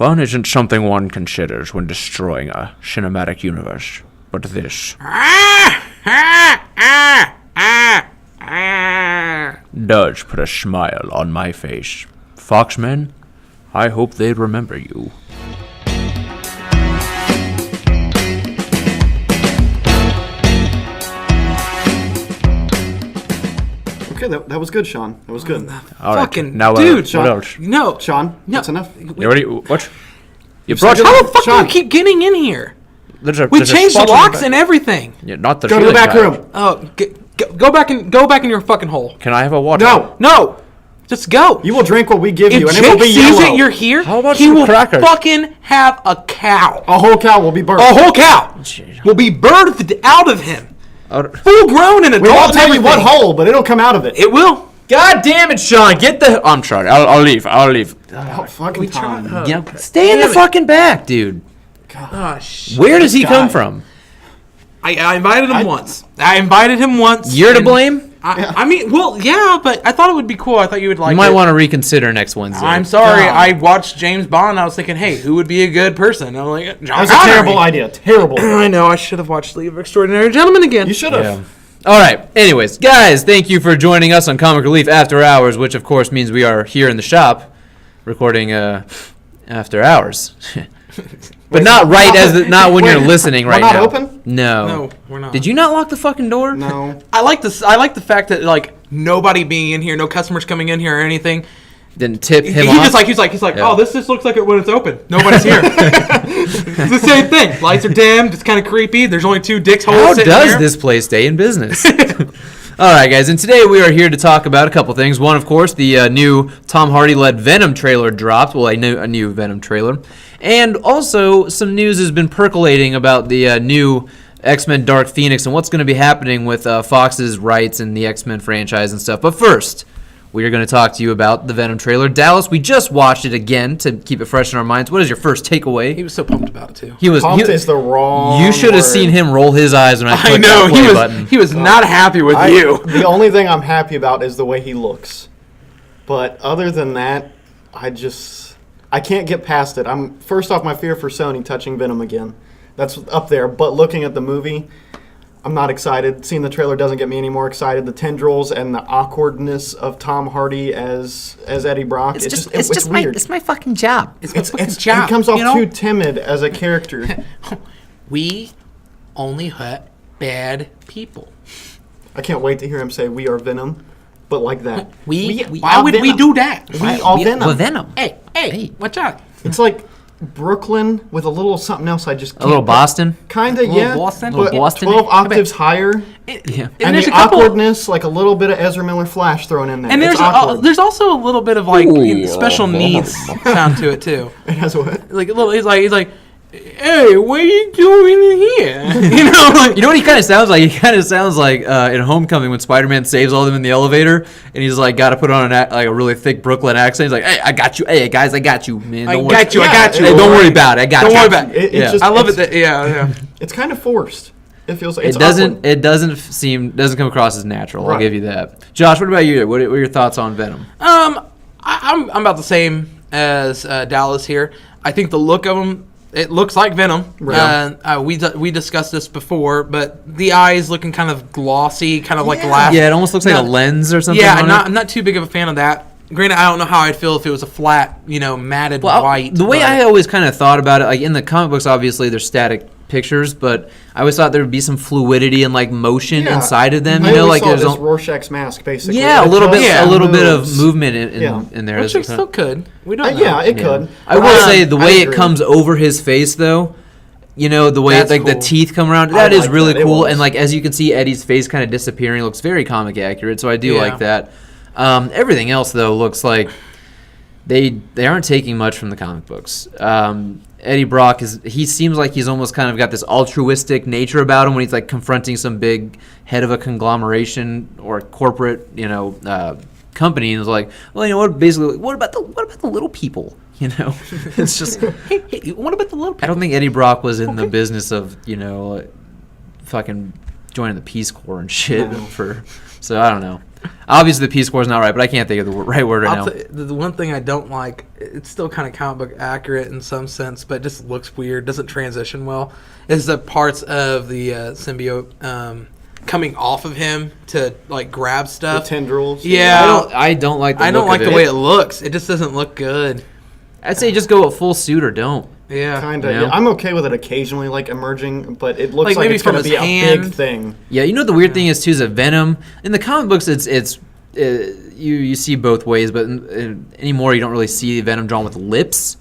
Fun isn't something one considers when destroying a cinematic universe, but this does put a smile on my face. Foxmen, I hope they remember you. Okay, that was good, Sean. That was good. All right, Fucking now, dude, Sean, what else? No, Sean, no. that's enough. You already, what? You said brought it. How the fuck Sean. do you keep getting in here? We there's a changed the spot in locks back. and everything. Yeah, not the Go to the ceiling back badge. room. Oh, go back in your fucking hole. Can I have a water? No, Just go. you will drink what we give you, If and it will Jake be sees yellow. it, you're here. How about he some will crackers? fucking have a cow. A whole cow will be burnt. A whole cow Jeez. will be birthed out of him, Oh, full grown and adult. We won't and tell you what everything. hole, but it'll come out of it. It will. God damn it, Sean! Get the. I'm sorry. I'll leave. Oh, fucking time. Yeah, stay in the fucking back, dude. Oh, shit. Where does he guy. come from? I invited him once. I invited him once. You're to and blame. I mean, well, yeah, but I thought it would be cool. I thought you would like You might it. want to reconsider next Wednesday. I'm sorry. God. I watched James Bond. I was thinking, hey, who would be a good person? I'm like, John That was a Connery. terrible idea. Terrible. I know. I should have watched League of Extraordinary Gentlemen again. You should have. Yeah. All right. Anyways, guys, thank you for joining us on Comic Relief After Hours, which of course means we are here in the shop recording after hours. But not right not when you're listening right we're not now. open? No. No, we're not. Did you not lock the fucking door? No. I like this. I like the fact that like nobody being in here, no customers coming in here or anything. Didn't tip him He off? he's like, Yeah. oh, this just looks like it when it's open. Nobody's here. It's the same thing. Lights are dimmed. It's kind of creepy. There's only two dicks holes How sitting does here. this place stay in business? All right, guys, and today we are here to talk about a couple things. One, of course, the new Tom Hardy-led Venom trailer dropped. Well, a new Venom trailer. And also, some news has been percolating about the new X-Men Dark Phoenix and what's going to be happening with Fox's rights in the X-Men franchise and stuff. But first, we are going to talk to you about the Venom trailer. Dallas, we just watched it again to keep it fresh in our minds. What is your first takeaway? He was so pumped about it too. He was. Pumped is the wrong You should have word. seen him roll his eyes when I I clicked know that play button. he was not happy with you. The only thing I'm happy about is the way he looks. But other than that, I can't get past it. First off, my fear for Sony touching Venom again. That's up there. But looking at the movie, I'm not excited. Seeing the trailer doesn't get me any more excited. The tendrils and the awkwardness of Tom Hardy as Eddie Brock. It's just weird. It's my fucking job. It's my fucking job. He comes off you know? too timid as a character. We only hurt bad people. I can't wait to hear him say, "We are Venom," but like that. Why are would we Venom. do that? We are Venom. Well, Venom. Hey, watch out. It's like Brooklyn with a little something else. I just A little Boston. Kind of, yeah. Boston? But Little Boston? 12 octaves higher. Yeah. And there's the a couple. awkwardness, like a little bit of Ezra Miller Flash thrown in there. And It's awkward. there's also a little bit of like Ooh. special needs sound to it too. It has what? Like a little, he's like, hey, what are you doing in here? You know, like You know what he kind of sounds like? He kind of sounds like in Homecoming when Spider-Man saves all of them in the elevator, and he's like got to put on like a really thick Brooklyn accent. He's like, "Hey, I got you. Hey, guys, I got you, man. I Don't got worry. you. I got you. Hey, don't worry about it. I got Don't you. worry about it. Yeah. Just- I love it. it's- Yeah. It's kind of forced. It feels like It it's doesn't. awkward. It doesn't come across as natural. I'll Right. give you that. Josh, what about you? What are your thoughts on Venom? I'm about the same as Dallas here. I think the look of him, it looks like Venom. Right. We discussed this before, but the eyes looking kind of glossy, kind of like the last. Yeah, it almost looks like a No. lens or something. Yeah, on I'm not too big of a fan of that. Granted, I don't know how I'd feel if it was a flat, matted Well, white. the way but- I always kind of thought about it, like in the comic books, obviously they're static pictures, but I always thought there would be some fluidity and like motion Yeah. inside of them. I You know, always like saw there's this Rorschach's mask, basically. yeah, a It little bit, just a little bit of moves. movement in Yeah. there. Which it still could. We don't know. Yeah, it could. I will say the I way it agree. comes over his face, though. The way That's like the cool. teeth come around, I that is like really that. It cool. was. And like as you can see, Eddie's face kind of disappearing. Looks very comic accurate, so I do Yeah. like that. Everything else though looks like they aren't taking much from the comic books. Eddie Brock he seems like he's almost kind of got this altruistic nature about him when he's like confronting some big head of a conglomeration or corporate company, and is like, well, what basically what about the little people? It's just Hey, what about the little I don't think Eddie Brock was in the business of fucking joining the Peace Corps and shit No. so I don't know. Obviously, the P score is not right, but I can't think of the right word right now. The one thing I don't like, it's still kind of comic book accurate in some sense, but it just looks weird, doesn't transition well, is the parts of the symbiote coming off of him to like grab stuff. The tendrils. Yeah. I don't like the I don't look like of the it. way it looks. It just doesn't look good. I'd say just go a full suit or don't. Yeah. Kind of. You know? Yeah, I'm okay with it occasionally, like emerging, but it looks Like, like maybe it's going to from be his a hand. big thing. Yeah, you know the weird thing is too is that Venom in the comic books it's you see both ways, but anymore you don't really see Venom drawn with lips.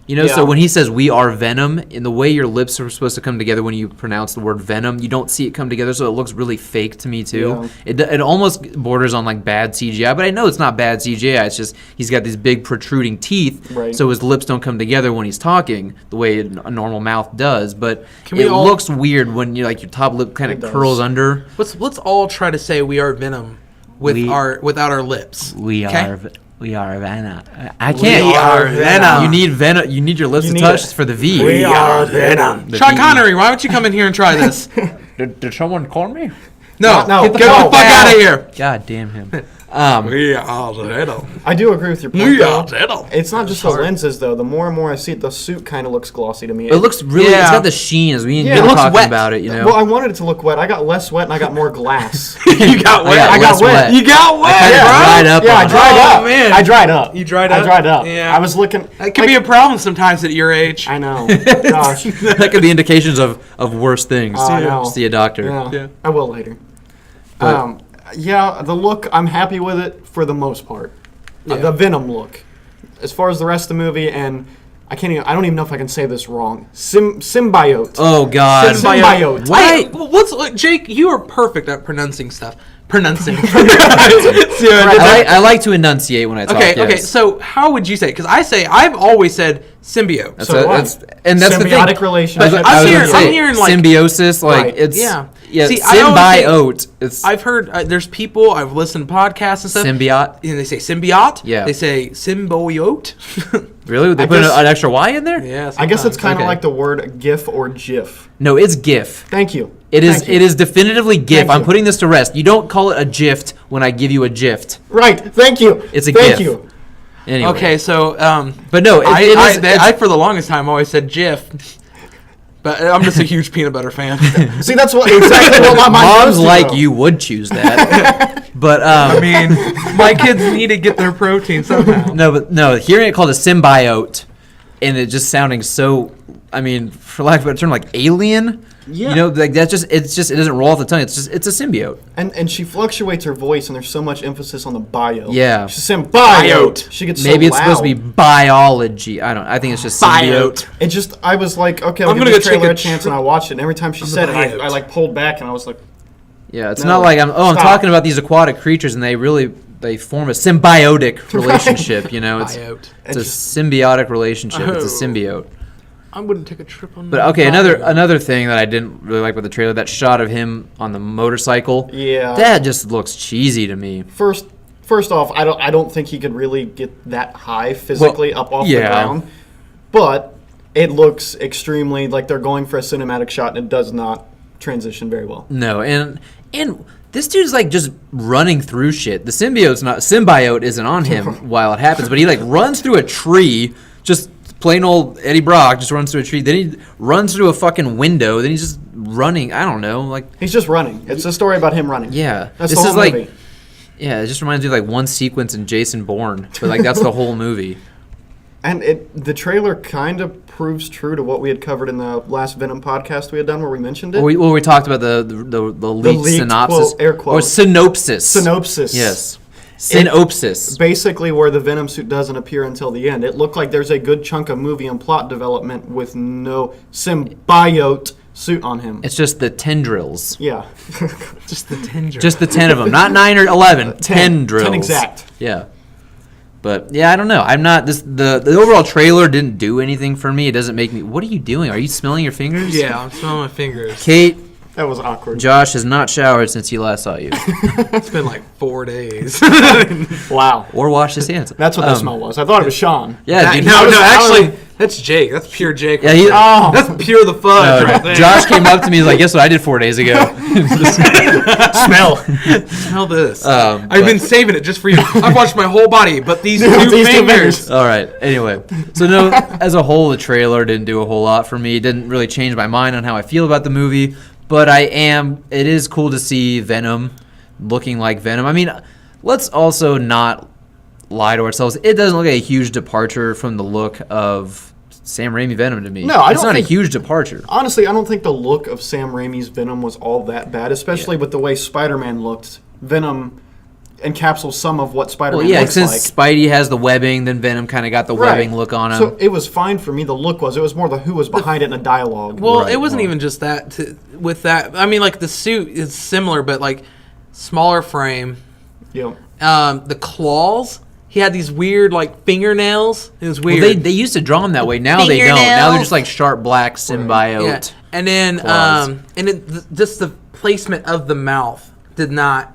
You know, so Yeah. when he says "we are Venom," in the way your lips are supposed to come together when you pronounce the word Venom, you don't see it come together, so it looks really fake to me too. Yeah. It almost borders on like bad CGI, but I know it's not bad CGI. It's just he's got these big protruding teeth, Right. so his lips don't come together when he's talking the way a normal mouth does. But Can we it all- looks weird when you like your top lip kind It of does. curls under. Let's all try to say we are Venom without our lips. Okay? We are Venom. I We can't. are Venom. You need Venom. You need your lips You to need touch it. for the V. We are Venom. The Sean V. Connery, why don't you come in here and try this? Did someone call me? No, No, get the no. fuck out of here. God damn him. We are Venom. I do agree with your point. We though. are Venom. It's not just the lenses, though. The more and more I see it, the suit kind of looks glossy to me. It looks really. It's Yeah. got the sheen as we Yeah. were It looks talking wet. about it. You know. Well, I wanted it to look wet. I got less wet and I got more glass. You got wet. I got less wet. You got wet, kinda bro. dried up Yeah, on I it. dried Oh, up. man. I dried up. You dried I up? dried up. Yeah. I was looking. That can be a problem sometimes at your age. I know. Gosh. That could be indications of worse things. I know. See a doctor. Yeah. Yeah. I will later. But- Yeah, the look, I'm happy with it for the most part. Yeah. The Venom look. As far as the rest of the movie, and I don't even know if I can say this wrong. Symbiote. Oh God. Symbiote. Hey, Jake, you are perfect at pronouncing stuff. Pronouncing. I like to enunciate when I talk. Okay, yes. okay. So how would you say it? Because I've always said symbiote. That's So do I. that's the thing. Symbiotic relationship. I was I'm gonna say, hearing, like- symbiosis. Like Right. it's Yeah. yeah. See, I always Symbiote. It's I've heard there's people I've listened to podcasts and stuff. symbiote. And they say symbiote. Yeah. They say symbiote. Really? They I put guess- an extra Y in there? Yeah. I guess it's sometimes. kind of Okay. like the word GIF or GIF. No, it's GIF. Thank you. It is. Thank you. It is definitively GIF. Thank I'm you. putting this to rest. You don't call it a GIF when I give you a GIF. Right. Thank you. It's a Thank GIF. you. Anyway. Okay, so But no, I for the longest time always said Jif. But I'm just a huge peanut butter fan. See, that's exactly what my mind moms goes to, like though. you would choose that. But I mean, my kids need to get their protein somehow. no, hearing it called a symbiote, and it just sounding so, I mean, for lack of a better term, like alien. Yeah. You know, like it doesn't roll off the tongue. It's a symbiote. And she fluctuates her voice, and there's so much emphasis on the bio. Yeah. She's symbiote. She gets Maybe so it's supposed to be loud. biology. I think it's just symbiote. It just, I was like, okay, I'm I'll give gonna the go take trailer a a chance, trip- and I watched it. And every time she said it, Symbiote. I like pulled back, and I was like, Yeah, it's No. not like I'm Stop. talking about these aquatic creatures and they form a symbiotic relationship. You know, it's Biote. a just- symbiotic relationship. It's a Oh. symbiote. I wouldn't take a trip on. But okay, another thing that I didn't really like with the trailer, that shot of him on the motorcycle. Yeah. That just looks cheesy to me. first off, I don't think he could really get that high physically up off the yeah. ground. But it looks extremely like they're going for a cinematic shot, and it does not transition very well. No, and this dude's like just running through shit. The symbiote isn't on him while it happens, but he like runs through a tree, just plain old Eddie Brock just runs through a tree. Then he runs through a fucking window. Then he's just running. I don't know, like He's just running. It's a story about him running. yeah. That's this the is whole like movie. yeah, it just reminds me of like one sequence in Jason Bourne, but like that's the whole movie. And the trailer kind of proves true to what we had covered in the last Venom podcast we had done, where we mentioned it. We talked about the leaked leaked synopsis quote, air quote. or synopsis. Synopsis. Yes. Synopsis. Basically, where the Venom suit doesn't appear until the end. It looked like there's a good chunk of movie and plot development with no symbiote suit on him. It's just the tendrils. Yeah. Just the tinger. Just the 10 of them, not 9 or 11. 10 drills. 10 exact. Yeah. But yeah, I don't know. I'm not the overall trailer didn't do anything for me. It doesn't make me. What are you doing? Are you smelling your fingers? Yeah, I'm smelling my fingers. Kate, That was awkward. Josh has not showered since he last saw you, It's been like 4 days. Wow. or washed his hands. That's what that smell was. I thought it was Sean. Yeah, That- dude. no, was- actually, That's Jake. That's pure Jake. Yeah, he- right there. That's pure the fudge right there. Josh came up to me, he's like, guess what I did 4 days ago? Smell. Smell this. But- I've been saving it just for you. I've washed my whole body, but these two These two fingers. All right. Anyway, so no, as a whole, the trailer didn't do a whole lot for me. It didn't really change my mind on how I feel about the movie. But it is cool to see Venom looking like Venom. I mean, let's also not lie to ourselves. It doesn't look like a huge departure from the look of Sam Raimi Venom to me. No, I it's don't not think- a huge departure. Honestly, I don't think the look of Sam Raimi's Venom was all that bad, especially with the way Spider-Man looked. Venom encapsulates some of what Spider-Man Well, yeah, looks since like. Spidey has the webbing, then Venom kind of got the webbing look on him. So it was fine for me. The look was. It was more the who was behind it in the dialogue. Well, Right, it wasn't well. even just that. With that, I mean, like the suit is similar, but like smaller frame. Yeah. The claws. He had these weird like fingernails. It was weird. Well, they used to draw him that way. Now they don't. Now they're just like sharp black symbiote. Yeah. And then claws. just the placement of the mouth did not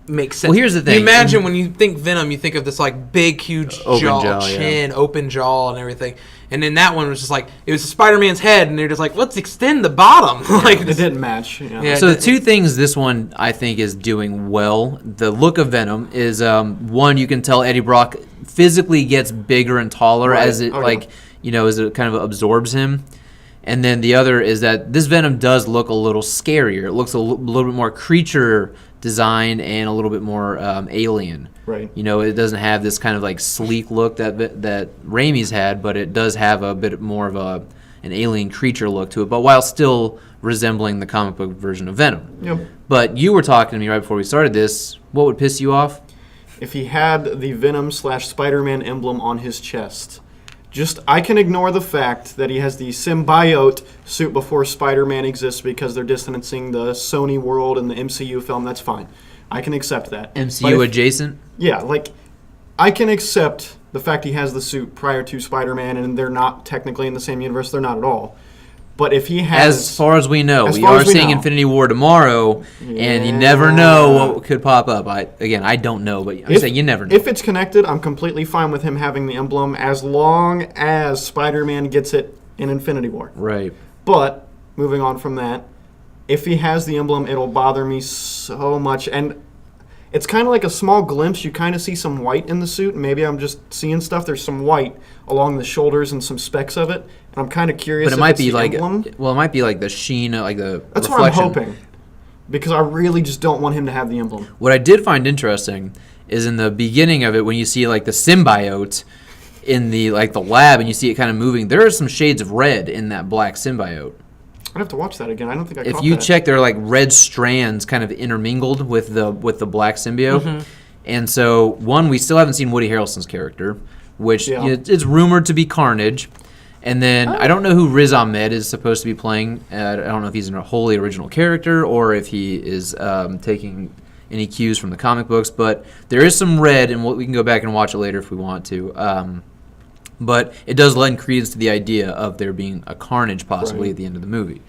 make sense. Well, here's the thing. You imagine when you think Venom, you think of this like big, huge Open jaw, jaw, yeah. chin, open jaw, and everything. And then that one was just like it was Spider-Man's head, and they're just like, let's extend the bottom. like It didn't match. Yeah. Yeah. So the two things this one I think is doing well. The look of Venom is one, you can tell Eddie Brock physically gets bigger and taller Right. as it Oh, yeah. as it kind of absorbs him. And then the other is that this Venom does look a little scarier. It looks a little bit more creature design and a little bit more alien. Right. You know, it doesn't have this kind of like sleek look that Raimi's had, but it does have a bit more of an alien creature look to it, but while still resembling the comic book version of Venom. Yep. But you were talking to me right before we started this. What would piss you off? If he had the Venom/Spider-Man emblem on his chest. I can ignore the fact that he has the symbiote suit before Spider-Man exists because they're distancing the Sony world and the MCU film. That's fine. I can accept that. MCU But if- adjacent? Yeah, like, I can accept the fact he has the suit prior to Spider-Man and they're not technically in the same universe. They're not at all. But if he has... As far as we know, As we far are as we seeing know. Infinity War tomorrow, and you never know what could pop up. I don't know, but I'm saying you never know. If it's connected, I'm completely fine with him having the emblem as long as Spider-Man gets it in Infinity War. Right. But, moving on from that, if he has the emblem, it'll bother me so much. And it's kind of like a small glimpse. You kind of see some white in the suit. Maybe I'm just seeing stuff. There's some white along the shoulders and some specks of it. And I'm kind of curious But it if might it's be the like, emblem. well, it might be like the sheen, like the That's reflection. what I'm hoping. Because I really just don't want him to have the emblem. What I did find interesting is in the beginning of it, when you see like the symbiote in the lab, and you see it kind of moving, there are some shades of red in that black symbiote. I'd have to watch that again. I don't think I If caught you that. check, there are like red strands kind of intermingled with the black symbiote. Mm-hmm. And so, one, we still haven't seen Woody Harrelson's character, which Yeah. it's rumored to be Carnage. And then I don't know who Riz Ahmed is supposed to be playing. I don't know if he's a wholly original character or if he is taking any cues from the comic books. But there is some red, and we can go back and watch it later if we want to. But it does lend credence to the idea of there being a Carnage possibly Right. at the end of the movie.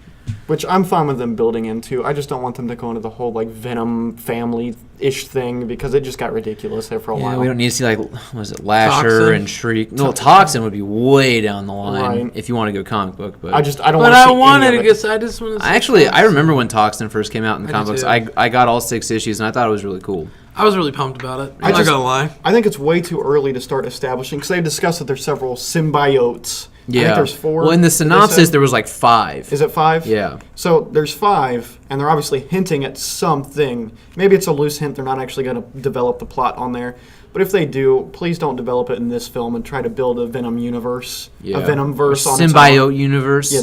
Which I'm fine with them building into. I just don't want them to go into the whole like Venom family-ish thing because it just got ridiculous there for a Yeah, while. we don't need to see like, was it Lasher Toxin? and Shriek? No, Toxin would be way down the line Right. if you want to go comic book. But I don't But want to I see wanted any to of it. get. I just want to. I remember when Toxin first came out in the I comic do books. too. I got all 6 issues and I thought it was really cool. I was really pumped about it. I'm not just- gonna lie. I think it's way too early to start establishing because they've discussed that there's several symbiotes. I think there's 4. Well, in the that they synopsis, said. there was like 5. Is it 5? Yeah. So there's 5, and they're obviously hinting at something. Maybe it's a loose hint. They're not actually going to develop the plot on there. But if they do, please don't develop it in this film and try to build a Venom universe, Yeah. a Venom verse on its Symbiote own. universe. Yeah,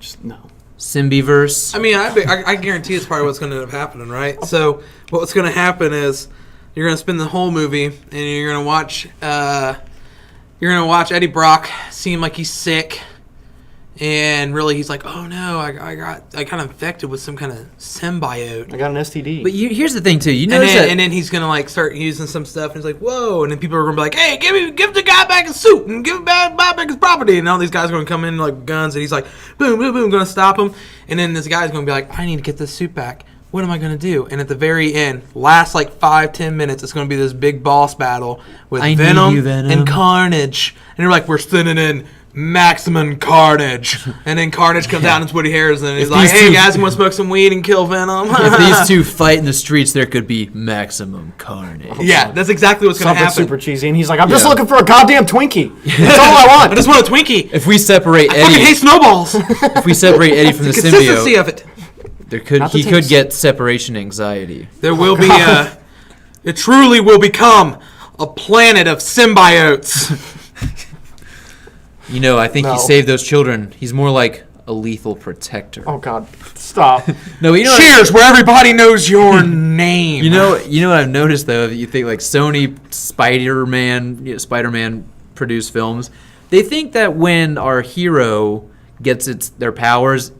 just no. Symbiverse. I mean, I guarantee it's probably what's going to end up happening, right? So what's going to happen is you're going to spend the whole movie and you're going to watch Eddie Brock seem like he's sick, and really he's like, oh no, I got kind of infected with some kind of symbiote. I got an STD. But here's the thing too. You And notice then, that. and then he's gonna like start using some stuff, and he's like, "Whoa!" And then people are gonna be like, "Hey, give the guy back his suit, and give back his property." And all these guys are gonna come in like guns, and he's like, "Boom, boom, boom," gonna stop him. And then this guy's gonna be like, "I need to get this suit back. What am I gonna do?" And at the very end, last like 5-10 minutes, it's gonna be this big boss battle with I need Venom, you, Venom. and Carnage. And they're like, "We're sending in maximum carnage. And then Carnage comes out and it's Woody Harrelson. And he's If like, these hey, two- guys, you want to smoke some weed and kill Venom? If these two fight in the streets, there could be maximum carnage. Yeah, that's exactly what's going to Something happen. super cheesy, and he's like, I'm just Yeah. looking for a goddamn Twinkie. That's all I want. I just want a Twinkie. If we separate I fucking hate Eddie, snowballs. if we separate Eddie from the Consistency symbiote, of it. Not the he could taste. get separation anxiety. There will be it truly will become a planet of symbiotes. You know, I think No. he saved those children. He's more like a lethal protector. Oh God, stop. No, you know. Cheers, where everybody knows your name. You know what I've noticed though. You think like Sony Spider-Man produced films. They think that when our hero gets their powers,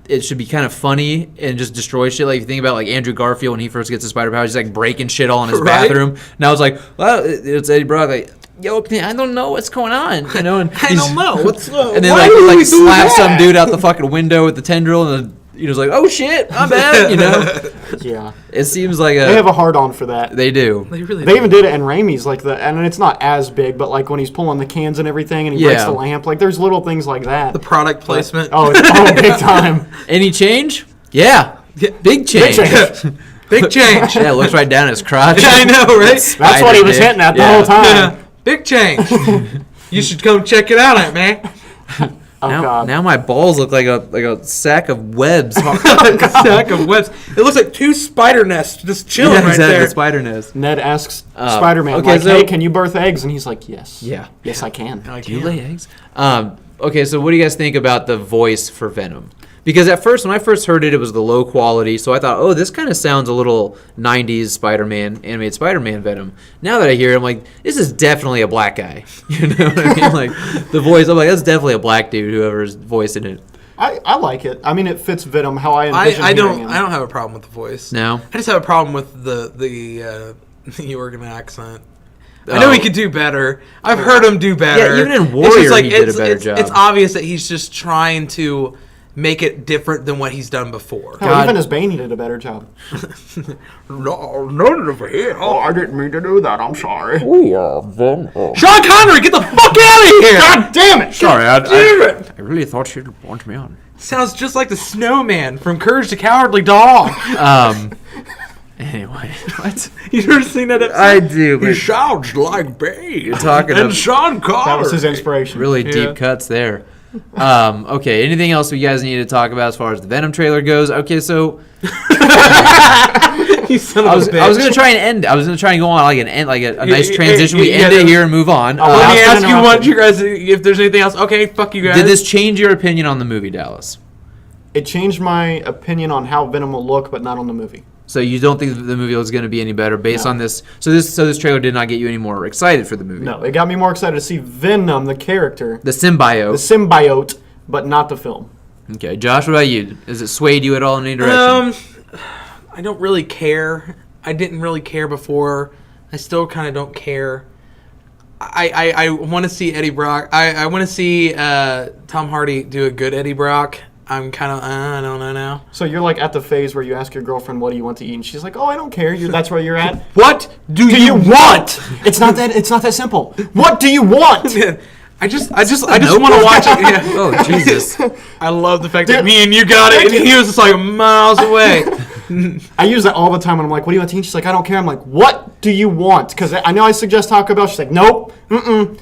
it should be kind of funny and just destroy shit. Like if you think about like Andrew Garfield when he first gets his spider powers, he's like breaking shit all in his Right. bathroom. Now it's like, well, it's Eddie Brock. Like, yo, I don't know what's going on. You know, and I don't know. What's and then Why like would we do slap that? some dude out the fucking window with the tendril, and the was like, oh shit, I'm bad. You know, Yeah, it seems like they have a hard on for that. they do. They really They do. even did it in Raimi's, like and it's not as big, but like when he's pulling the cans and everything, and he breaks Yeah. the lamp, like there's little things like that. the product placement. It's big time. Any change? Yeah, Yeah. big change. change. Big change. Yeah, it looks right down his crotch. I know, right? That's what he was hitting at the whole time. Yeah. Big change. You should come check it out, man. Oh Now, God. now my balls look like a sack of webs. Stack of webs. It looks like two spider nests just chilling Yeah, right exactly, there. the spider nest. Ned asks Spider-Man, okay, like, so- hey, can you birth eggs? And he's like, yes. Yeah. Yes, I can. Do you lay eggs? Okay, so what do you guys think about the voice for Venom? Because at first, when I first heard it, it was the low quality, so I thought, oh, this kind of sounds a little 90s Spider-Man, animated Spider-Man Venom. Now that I hear it, I'm like, this is definitely a black guy. You know what I mean? Like, the voice, I'm like, that's definitely a black dude, whoever's voicing it. I like it. I mean, it fits Venom how I envision I hearing him. don't have a problem with the voice. No? I just have a problem with the New York accent. I know he could do better. I've heard him do better. Yeah, even in It's Warrior, just he did a better job. It's obvious that he's just trying to make it different than what he's done before. Hell, God. even as Bane, he did a better job. No, over here. Oh, I didn't mean to do that. I'm sorry. Sean Connery, get the fuck out of here! God damn it! Sorry, Damn it! I really thought you'd want me on. Sounds just like the Snowman from Courage the Cowardly Dog. Anyway, what? You ever seen that episode? I do, He but sounds like Bane. You're talking and of- Sean Connery. That was his inspiration. really Yeah. deep cuts there. Okay, anything else you guys need to talk about as far as the Venom trailer goes? Okay, so You son of I a was bitch. gonna try and end. I was gonna try and go on like a nice yeah, transition. We yeah, end yeah. it here and move on. Let me was ask gonna you interrupt what you. you guys, if there's anything else. Okay, fuck you guys. Did this change your opinion on the movie, Dallas? It changed my opinion on how Venom will look, but not on the movie. So you don't think the movie was going to be any better based No. on this? So this trailer did not get you any more excited for the movie. No, it got me more excited to see Venom, the character, The symbiote. the symbiote, but not the film. Okay, Josh, what about you? Has it swayed you at all in any direction? I don't really care. I didn't really care before. I still kind of don't care. I want to see Eddie Brock. I want to see Tom Hardy do a good Eddie Brock. I'm kind of I don't know now. So you're like at the phase where you ask your girlfriend, "What do you want to eat?" And she's like, "Oh, I don't care." That's where you're at. What do Do you want? It's not that simple. What do you want? I just want to watch it. Yeah. Oh, Jesus. I love the fact that me and you got it, and he was just like miles away. I use that all the time when I'm like, "What do you want to eat?" She's like, "I don't care." I'm like, "What do you want?" Because I know I suggest Taco Bell. She's like, "Nope, mm-mm."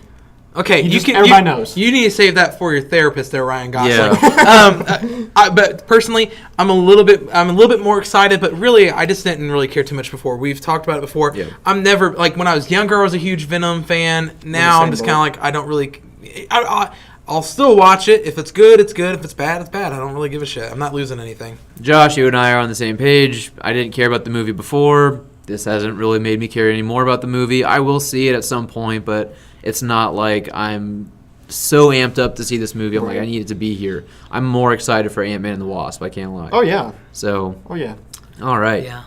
Okay, everybody knows. You need to save that for your therapist, there, Ryan Gosling. Yeah. But personally, I'm a little bit more excited. But really, I just didn't really care too much before. We've talked about it before. Yeah. I'm never like when I was younger, I was a huge Venom fan. Now I'm just kind of like I don't really. I'll still watch it. If it's good, it's good. If it's bad, it's bad. I don't really give a shit. I'm not losing anything. Josh, you and I are on the same page. I didn't care about the movie before. This hasn't really made me care any more about the movie. I will see it at some point, but it's not like I'm so amped up to see this movie. I'm like, I need it to be here. I'm more excited for Ant-Man and the Wasp. I can't lie. Oh yeah. So, Oh yeah. all right. Yeah.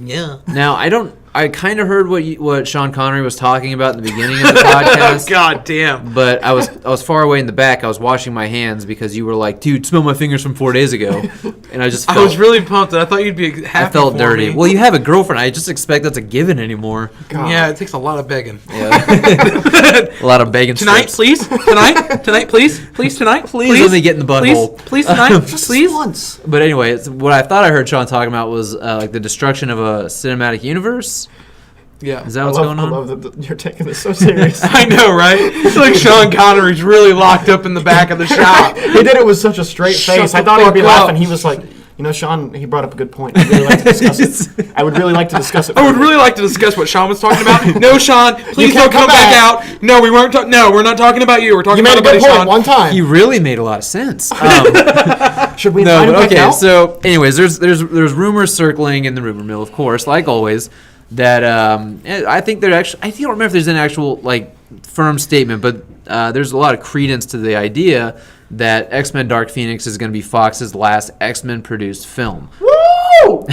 Yeah. Now, I don't I kind of heard what Sean Connery was talking about in the beginning of the podcast. God damn. But I was far away in the back. I was washing my hands because you were like, dude, smell my fingers from 4 days ago. And I just felt, I was really pumped. I thought you'd be happy. I felt for dirty. me. Well, you have a girlfriend. I just expect that's a given anymore. God. Yeah, it takes a lot of begging. Yeah. A lot of bacon Tonight, strips. please. Tonight, please. Please, tonight. Please let me get in the butthole. Please, tonight. Just Please. once. But anyway, what I thought I heard Sean talking about was like the destruction of a cinematic universe. Yeah. Is that what's going on? I love that you're taking this so serious. I know, right? It's like Sean Connery's really locked up in the back of the shop. He did it with such a straight Shut face. the I thought he would be fuck up. laughing. He was like, you know, Sean, he brought up a good point. I'd really like to discuss it. I would really like to discuss it. I would really like to discuss what Sean was talking about. No, Sean, please don't can't come come back back. out. No, we weren't. No, we're not talking about you. We're talking You made about a good buddy point Sean. one time. He really made a lot of sense. Should we No, invite him but back okay. out? So, anyways, there's rumors circling in the rumor mill, of course, like always. That I think there actually, I don't remember if there's an actual like firm statement, but there's a lot of credence to the idea that X-Men: Dark Phoenix is going to be Fox's last X-Men produced film. Woo!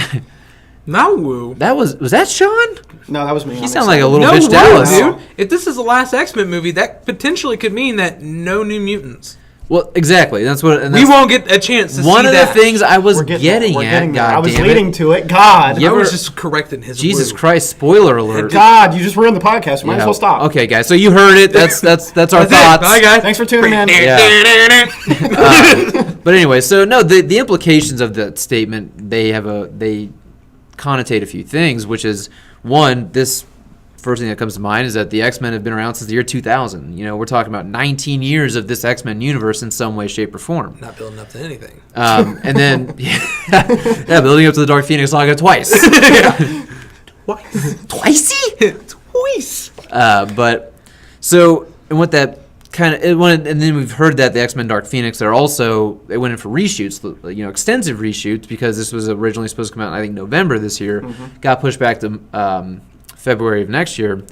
No, woo. That was that Sean? No, that was me. You sound like a little No, bitch woo, Dallas. dude. If this is the last X-Men movie, that potentially could mean that no New Mutants. Well, exactly. That's what. And We that's won't get a chance to see one of that. the things I was We're getting there. We're at. getting there. I God was damn leading it. to it. God. You I was ever- just correcting his Jesus woo. Christ! Spoiler alert. God, you just ruined the podcast. We might as well stop. Okay, guys. So you heard it. That's our That's it. thoughts. Bye, guys. Thanks for tuning in. Yeah. But anyway, so no, the implications of that statement, they connotate a few things, which is one, this first thing that comes to mind is that the X-Men have been around since the year 2000. You know, we're talking about 19 years of this X-Men universe in some way, shape, or form. Not building up to anything. And then, yeah, building up to the Dark Phoenix saga twice. Twice. Twicey? Twice. But so, and what that kind of, and then we've heard that the X-Men Dark Phoenix are also, they went in for reshoots, you know, extensive reshoots, because this was originally supposed to come out in, I think, November this year, got pushed back to February of next year.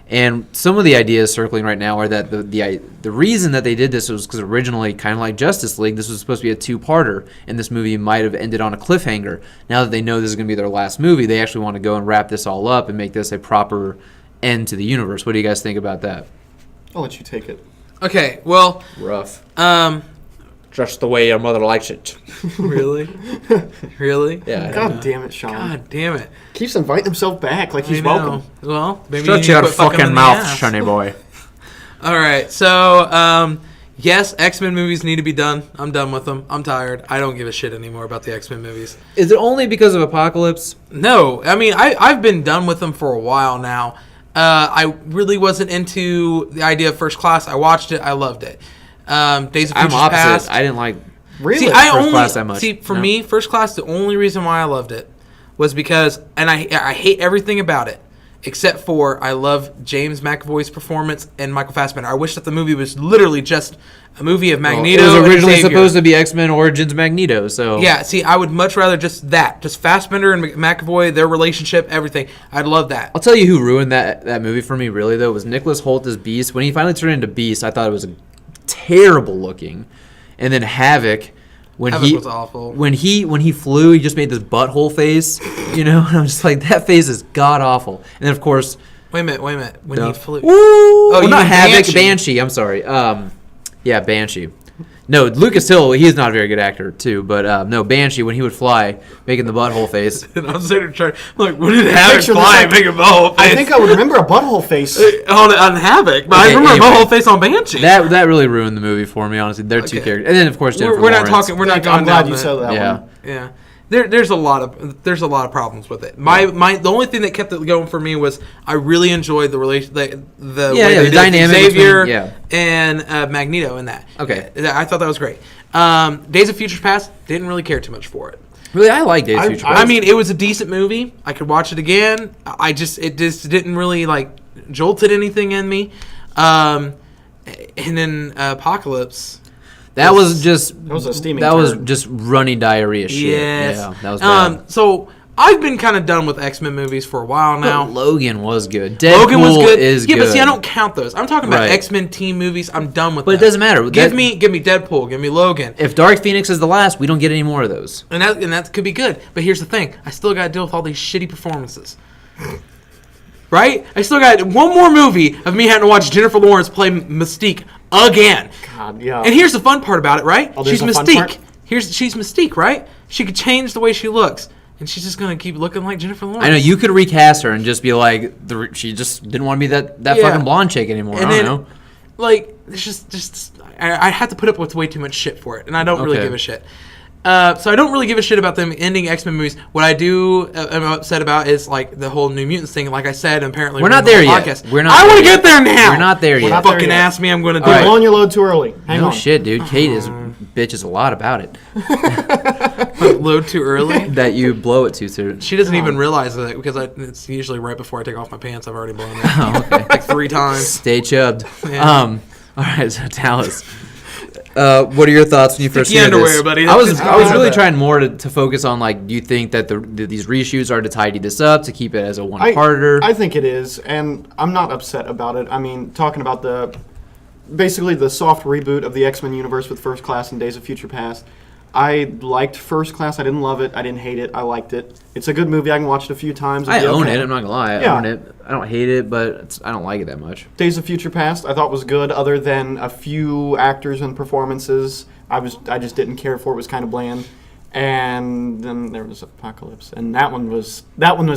And some of the ideas circling right now are that the reason that they did this was because originally, kind of like Justice League, this was supposed to be a two-parter, and this movie might have ended on a cliffhanger. Now that they know this is going to be their last movie, they actually want to go and wrap this all up and make this a proper end to the universe. What do you guys think about that? I'll let you take it. Okay, well, Rough. um, Just the way your mother likes it. really? Really? Yeah. God damn it, Sean. God damn it. Keeps inviting himself back like he's I know. welcome. Well, maybe you Shut need to your quit fucking him in fucking the mouth, ass. shunny boy. All right, so yes, X-Men movies need to be done. I'm done with them. I'm tired. I don't give a shit anymore about the X-Men movies. Is it only because of Apocalypse? No, I mean I've been done with them for a while now. I really wasn't into the idea of First Class. I watched it. I loved it. Days of I'm Future's opposite. Past. I didn't like. Really? See, I First only Class that much. see for No. me, First Class. The only reason why I loved it was because, and I hate everything about it, except for I love James McAvoy's performance and Michael Fassbender. I wish that the movie was literally just a movie of Magneto. It was and originally Xavier. supposed to be X-Men Origins Magneto, so Yeah, see, I would much rather just Fassbender and McAvoy, their relationship, everything. I'd love that. I'll tell you who ruined that movie for me. Really though, was Nicholas Hoult as Beast. When he finally turned into Beast, I thought it was terrible looking, and then Havoc. When Havoc he was awful. When he flew, he just made this butthole face, you know. And I'm just like, that face is god awful. And then of course, Wait a minute. When he flew. Woo! Oh, you not mean Havoc, Banshee. I'm sorry. Yeah, Banshee. No, Lucas Hill, he's not a very good actor too, but no, Banshee, when he would fly, making the butthole face. And I'm sitting there trying, like, what did Havoc Picture fly this, and make a butthole face? I think I would remember a butthole face. on Havoc, but I Okay, remember anyway. a butthole face on Banshee. That really ruined the movie for me, honestly. They're two Okay. characters. And then, of course, Jennifer we're not Lawrence. talking. We're not going I'm glad down you that. said that Yeah. one. Yeah. There's a lot of problems with it. The only thing that kept it going for me was I really enjoyed the relation, the way they the did dynamic Xavier between- and Magneto in that. Okay. I thought that was great. Days of Future's Past, didn't really care too much for it. Really, I like Days of Future I Past. mean, it was a decent movie. I could watch it again. It just didn't really like jolted anything in me. And then Apocalypse. that was just a steaming that was turd. just runny diarrhea shit. Yes. Yeah, that was bad. So I've been kind of done with X-Men movies for a while now. But Logan was good. Deadpool Logan was good. is yeah, good. but see, I don't count those. I'm talking about Right. X-Men team movies. I'm done with But it that. doesn't matter. Give me Deadpool. Give me Logan. If Dark Phoenix is the last, we don't get any more of those. And that could be good. But here's the thing. I still got to deal with all these shitty performances. right? I still got one more movie of me having to watch Jennifer Lawrence play Mystique again. God, yeah. And here's the fun part about it, right? Oh, there's She's a fun Mystique. part? She's Mystique, right? She could change the way she looks, and she's just gonna keep looking like Jennifer Lawrence. I know you could recast her and just be like, she just didn't want to be that Yeah. fucking blonde chick anymore. And I don't then, know. like, it's just I have to put up with way too much shit for it, and I don't really Okay. give a shit. So I don't really give a shit about them ending X-Men movies. What I do am upset about is like the whole New Mutants thing. Like I said, apparently We're not during there the yet. podcast. We're not I there want to yet. get there now. We're not there We're yet. not there Fucking yet. ask me, I'm going to do You're it. blowing your load too early. Hang No on. shit, dude. Kate is bitches a lot about it. Load too early. That you blow it too soon. She doesn't even realize that because it's usually right before I take off my pants. I've already blown it Oh, okay. like 3 times. Stay chubbed. Yeah. All right, so Dallas. What are your thoughts when you first Sticky hear underwear, this? buddy. I was That's really just- trying more to focus on like, do you think that these reshoots are to tidy this up to keep it as a one-parter? I think it is, and I'm not upset about it. I mean, talking about basically the soft reboot of the X-Men universe with First Class and Days of Future Past. I liked First Class. I didn't love it. I didn't hate it. I liked it. It's a good movie. I can watch it a few times. I It'll be own okay. it. I'm not gonna lie. I Yeah. own it. I don't hate it, but I don't like it that much. Days of Future Past I thought was good, other than a few actors and performances. I just didn't care for it. It was kind of bland. And then there was Apocalypse, and that one was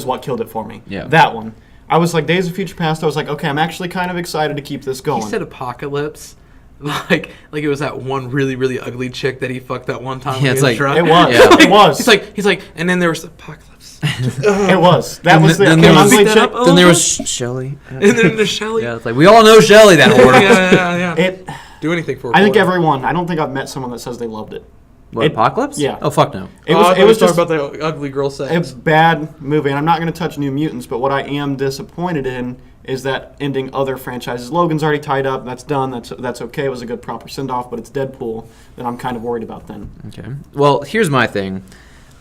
what killed it for me. Yeah. That one. I was like, Days of Future Past, I was like, okay, I'm actually kind of excited to keep this going. He said Apocalypse. Like it was that one really, really ugly chick that he fucked that one time. Yeah, when it's he was like- drunk. It was. Yeah. It was. He's like, and then there was Apocalypse. It was. That was the then there was- ugly Beat that chick. up a Then there little was bit. Shelly. And then there's Shelly. Yeah, it's like we all know Shelly. That whore. yeah. It. Do anything for. I think her. everyone. I don't think I've met someone that says they loved it. What, It- Apocalypse? yeah. Oh fuck no. It I was. thought It we was were just. talking about the ugly girl sex. It's a bad movie, and I'm not going to touch New Mutants. But what I am disappointed in is that ending other franchises. Logan's already tied up. That's done. That's okay. It was a good proper send off. But it's Deadpool that I'm kind of worried about then. Okay. Well, here's my thing.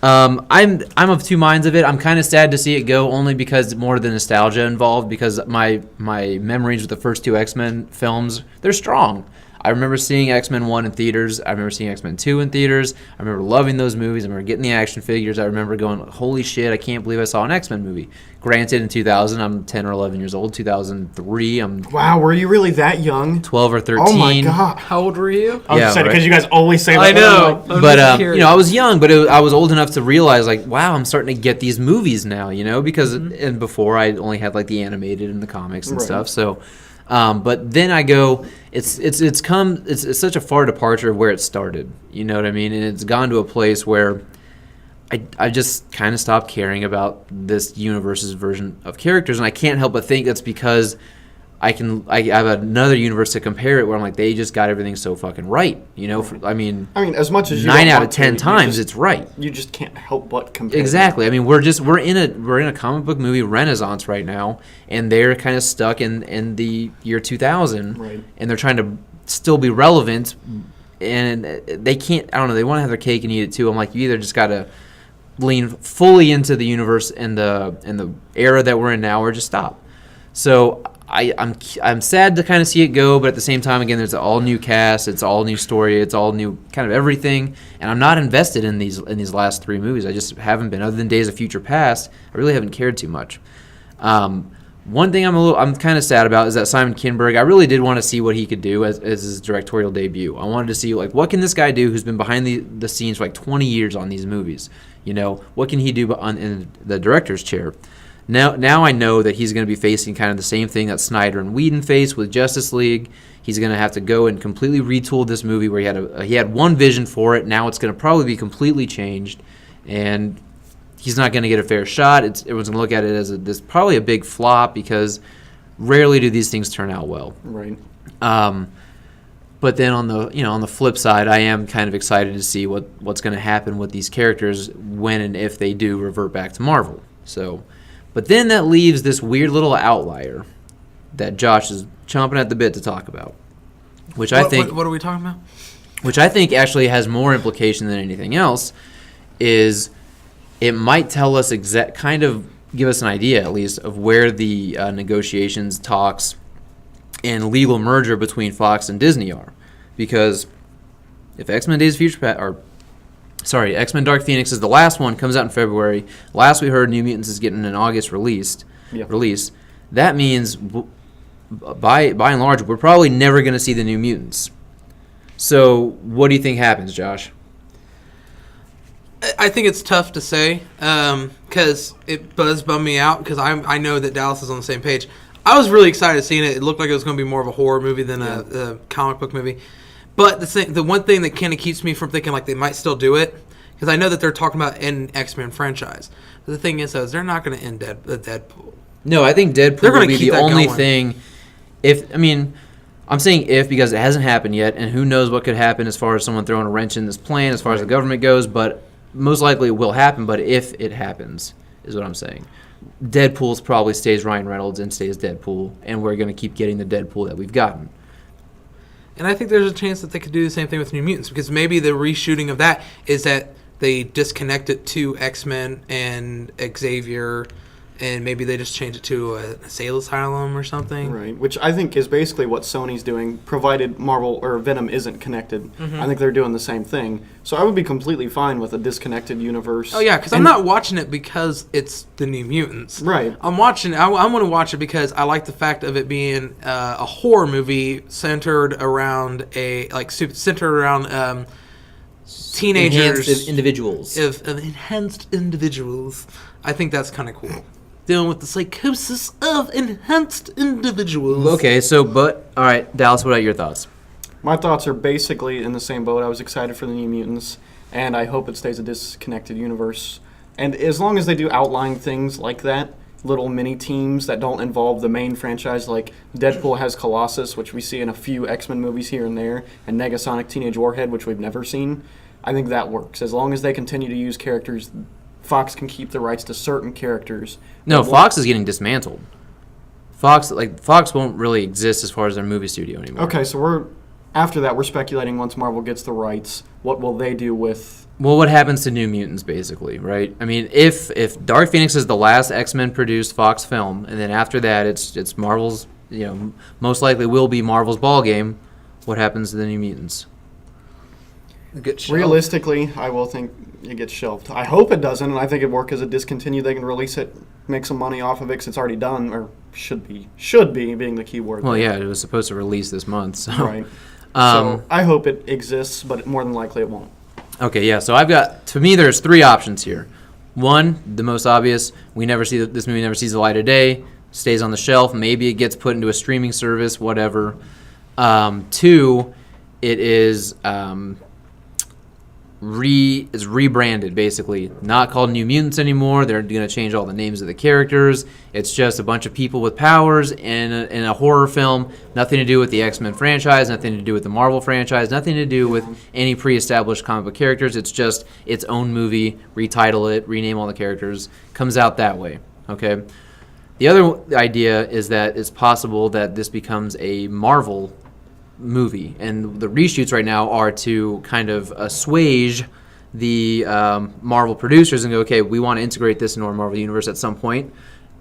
I'm of two minds of it. I'm kind of sad to see it go, only because more of the nostalgia involved. Because my memories with the first 2 X-Men films, they're strong. I remember seeing X-Men 1 in theaters. I remember seeing X-Men 2 in theaters. I remember loving those movies. I remember getting the action figures. I remember going, holy shit, I can't believe I saw an X-Men movie. Granted, in 2000, I'm 10 or 11 years old. 2003, I'm Wow, were you really that young? 12 or 13. Oh my god! How old were you? I was Yeah, excited right. because you guys always say that. I know. I'm like, But I was young, but I was old enough to realize, like, wow, I'm starting to get these movies now, because and before I only had like the animated and the comics and Right. stuff. So, but then I go, it's such a far departure of where it started. You know what I mean? And it's gone to a place where I just kind of stopped caring about this universe's version of characters, and I can't help but think that's because I have another universe to compare it where I'm like, they just got everything so fucking right. I mean, as much as you 9 don't out want of 10 to, times it's right. you just can't help but compare. Exactly. I mean, we're in a comic book movie renaissance right now, and they're kind of stuck in the year 2000, Right. and they're trying to still be relevant, and they can't. I don't know. They want to have their cake and eat it too. I'm like, you either just gotta lean fully into the universe and the era that we're in now, or just stop. So I'm sad to kind of see it go, but at the same time, again, there's an all new cast, it's all new story, it's all new kind of everything, and I'm not invested in these last 3 movies. I just haven't been. Other than Days of Future Past, I really haven't cared too much. One thing I'm kind of sad about is that Simon Kinberg, I really did want to see what he could do as his directorial debut. I wanted to see, like, what can this guy do who's been behind the scenes for like 20 years on these movies? What can he do in the director's chair? Now I know that he's going to be facing kind of the same thing that Snyder and Whedon faced with Justice League. He's going to have to go and completely retool this movie where he had one vision for it. Now it's going to probably be completely changed, and he's not going to get a fair shot. Everyone's going to look at it as this probably a big flop because rarely do these things turn out well. Right. But then on the flip side, I am kind of excited to see what's going to happen with these characters when and if they do revert back to Marvel. So, but then that leaves this weird little outlier that Josh is chomping at the bit to talk about, which I think What are we talking about? which I think actually has more implication than anything else, is it might tell us kind of give us an idea at least of where the negotiations, talks, and legal merger between Fox and Disney are. Because if X-Men Days of Future Past, X-Men Dark Phoenix is the last one, comes out in February. Last we heard, New Mutants is getting an August release. that means by and large we're probably never going to see the New Mutants. So what do you think happens, Josh? I think it's tough to say because it does bum me out because I know that Dallas is on the same page. I was really excited seeing it. It looked like it was going to be more of a horror movie than a comic book movie. But the one thing that kind of keeps me from thinking like they might still do it, because I know that they're talking about an X-Men franchise. But the thing is, though, is they're not going to end Deadpool. No, I think Deadpool will be the only thing. I'm saying if because it hasn't happened yet, and who knows what could happen as far as someone throwing a wrench in this plan, as far as the government goes, but most likely it will happen. But if it happens, is what I'm saying. Deadpool probably stays Ryan Reynolds and stays Deadpool, and we're going to keep getting the Deadpool that we've gotten. And I think there's a chance that they could do the same thing with New Mutants, because maybe the reshooting of that is that they disconnect it to X-Men and Xavier, and maybe they just change it to a insane asylum or something. Right, which I think is basically what Sony's doing, provided Marvel or Venom isn't connected. Mm-hmm. I think they're doing the same thing. So I would be completely fine with a disconnected universe. Oh, yeah, because I'm not watching it because it's the New Mutants. Right. I'm watching. I want to watch it because I like the fact of it being a horror movie centered around teenagers, Enhanced individuals. Enhanced individuals. I think that's kind of cool. Dealing with the psychosis of enhanced individuals. Okay, all right, Dallas, what are your thoughts? My thoughts are basically in the same boat. I was excited for the New Mutants, and I hope it stays a disconnected universe. And as long as they do outlying things like that, little mini teams that don't involve the main franchise, like Deadpool has Colossus, which we see in a few X-Men movies here and there, and Negasonic Teenage Warhead, which we've never seen, I think that works. As long as they continue to use characters, Fox can keep the rights to certain characters. No, Fox is getting dismantled. Fox won't really exist as far as their movie studio anymore. Okay, so after that, we're speculating once Marvel gets the rights, what will they do with... Well, what happens to New Mutants, basically, right? I mean, if Dark Phoenix is the last X-Men produced Fox film, and then after that it's Marvel's, most likely will be Marvel's ballgame, what happens to the New Mutants? Realistically, I will think it gets shelved. I hope it doesn't, and I think it'd work as a discontinued. They can release it, make some money off of it, because it's already done, or should be being the key word. Well, yeah, it was supposed to release this month, so... Right. So I hope it exists, but more than likely it won't. Okay, yeah, so to me, there's three options here. One, the most obvious, this movie never sees the light of day, stays on the shelf, maybe it gets put into a streaming service, whatever. Two, it is rebranded, basically. Not called New Mutants anymore. They're going to change all the names of the characters. It's just a bunch of people with powers in a horror film. Nothing to do with the X-Men franchise, nothing to do with the Marvel franchise, nothing to do with any pre-established comic book characters. It's just its own movie. Retitle it, rename all the characters. Comes out that way, okay? The other idea is that it's possible that this becomes a Marvel movie, and the reshoots right now are to kind of assuage the Marvel producers and go, okay, we want to integrate this into our Marvel universe at some point.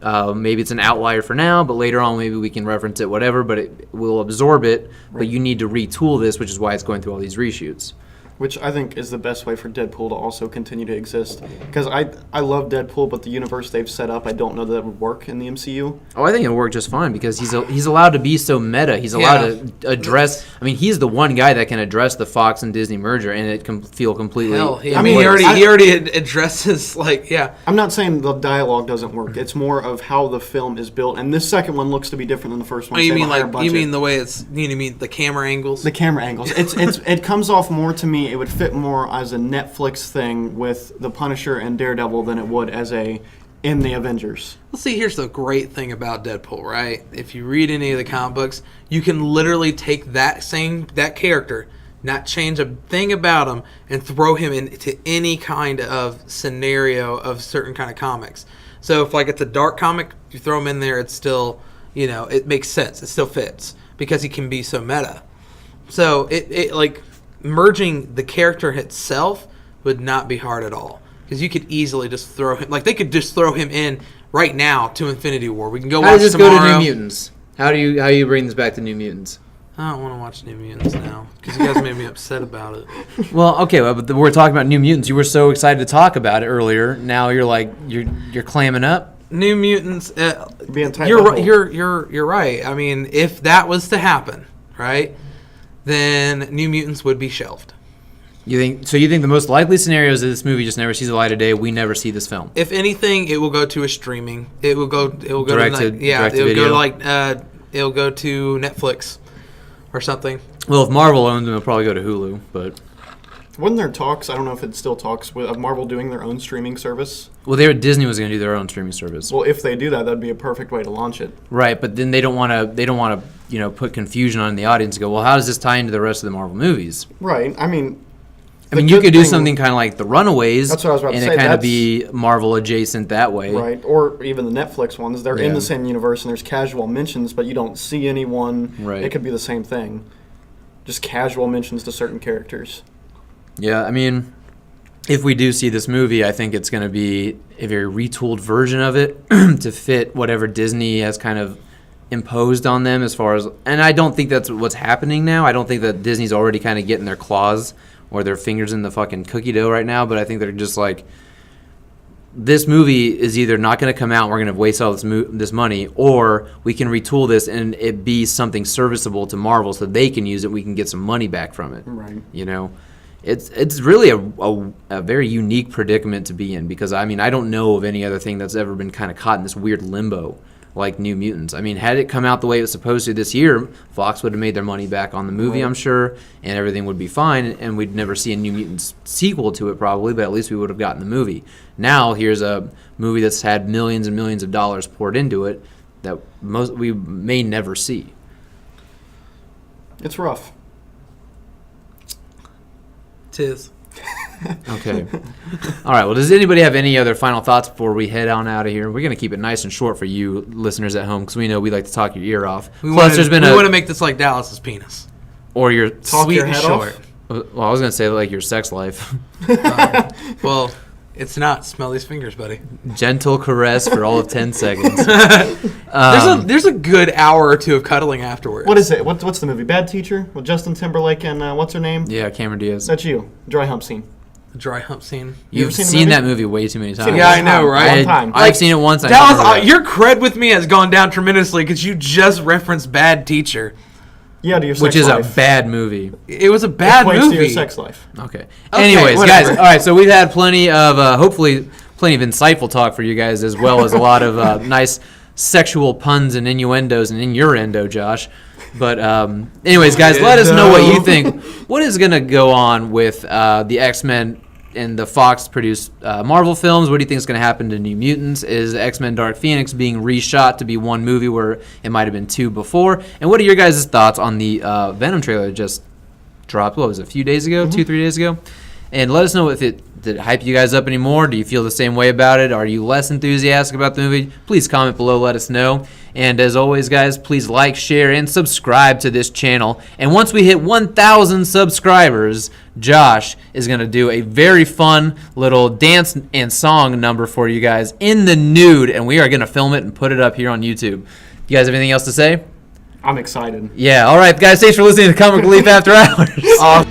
Maybe it's an outlier for now, but later on maybe we can reference it, whatever, but it will absorb it, but you need to retool this, which is why it's going through all these reshoots. Which I think is the best way for Deadpool to also continue to exist. Because I love Deadpool, but the universe they've set up, I don't know that would work in the MCU. Oh, I think it'll work just fine because he's allowed to be so meta. He's allowed to address... I mean, he's the one guy that can address the Fox and Disney merger, and it can feel completely... he already addresses, I'm not saying the dialogue doesn't work. It's more of how the film is built. And this second one looks to be different than the first one. Oh, you mean the way it's... You mean the camera angles? The camera angles. It comes off more to me... It would fit more as a Netflix thing with The Punisher and Daredevil than it would as in the Avengers. Well, see, here's the great thing about Deadpool, right? If you read any of the comic books, you can literally take that character, not change a thing about him, and throw him into any kind of scenario of certain kind of comics. So if it's a dark comic, you throw him in there, it's still, it makes sense. It still fits because he can be so meta. So merging the character itself would not be hard at all because you could easily just throw him. They could just throw him in right now to Infinity War. We can go watch tomorrow. How does this go to New Mutants? How do you bring this back to New Mutants? I don't want to watch New Mutants now because you guys made me upset about it. Well, okay, but we're talking about New Mutants. You were so excited to talk about it earlier. Now you're clamming up. New Mutants. Being tight You're the right. hole. You're right. I mean, if that was to happen, right, then New Mutants would be shelved. You think the most likely scenario is that this movie just never sees the light of day. We never see this film. If anything, it will go to a streaming. It will go. Direct to to It'll video? go it'll go to Netflix or something. Well, if Marvel owns them, it'll probably go to Hulu. But Wasn't there talks? I don't know if it still talks of Marvel doing their own streaming service. Disney was going to do their own streaming service. Well, if they do that, that'd be a perfect way to launch it. Right, but then they don't want to put confusion on the audience and go, well, how does this tie into the rest of the Marvel movies? Right. I mean, you could do something kind of like The Runaways. That's what I was about to and say. it kind of be Marvel adjacent that way. Right, or even the Netflix ones. They're in Yeah. the same universe, and there's casual mentions, but you don't see anyone. Right. It could be the same thing. Just casual mentions to certain characters. Yeah, I mean, if we do see this movie, I think it's going to be a very retooled version of it to fit whatever Disney has kind of imposed on them as far as... And I don't think that's what's happening now. I don't think that Disney's already kind of getting their claws or their fingers in the fucking cookie dough right now, but I think they're just like, this movie is either not going to come out and we're going to waste all this money, or we can retool this and it be something serviceable to Marvel so they can use it, we can get some money back from it. Right. You know? It's really a very unique predicament to be in, because, I mean, I don't know of any other thing that's ever been kind of caught in this weird limbo like New Mutants. I mean, had it come out the way it was supposed to this year, Fox would have made their money back on the movie, Right. I'm sure, and everything would be fine, and we'd never see a New Mutants sequel to it probably, but at least we would have gotten the movie. Now, here's a movie that's had millions and millions of dollars poured into it that we may never see. It's rough. Tis. Okay. All right. Well, does anybody have any other final thoughts before we head on out of here? We're going to keep it nice and short for you listeners at home, because we know we like to talk your ear off. We want to make this like Dallas's penis. Or your Talk Sweet your and head short. off? Well, I was going to say like your sex life. Well, it's not. Smell these fingers, buddy. Gentle caress for all of 10 seconds. There's a good hour or two of cuddling afterwards. What is it? What's the movie? Bad Teacher? With Justin Timberlake and what's her name? Yeah, Cameron Diaz. That's you. Dry hump scene. The dry hump scene. You've ever seen the seen movie? that movie way too many times. Yeah, I know, right? One time. I've seen it once. And I Dallas, remember that. your cred with me has gone down tremendously because you just referenced Bad Teacher. Yeah, to your sex Which is life. a bad movie. It was a bad Equates movie. to your sex life. Okay. Okay, Anyways, whatever. guys, all right, so we've had plenty of, hopefully, plenty of insightful talk for you guys, as well as a lot of nice sexual puns and innuendos and innuendo, Josh. But anyways, guys, let us know what you think. What is going to go on with the X-Men and the Fox-produced Marvel films? What do you think is going to happen to New Mutants? Is X-Men Dark Phoenix being reshot to be one movie where it might have been two before? And what are your guys' thoughts on the Venom trailer that just dropped, what was it, a few days ago, 2-3 days ago? And let us know if did it hype you guys up anymore? Do you feel the same way about it? Are you less enthusiastic about the movie? Please comment below, let us know. And as always, guys, please like, share, and subscribe to this channel. And once we hit 1,000 subscribers, Josh is going to do a very fun little dance and song number for you guys in the nude, and we are going to film it and put it up here on YouTube. You guys have anything else to say? I'm excited. Yeah, all right, guys, thanks for listening to Comic Relief After Hours.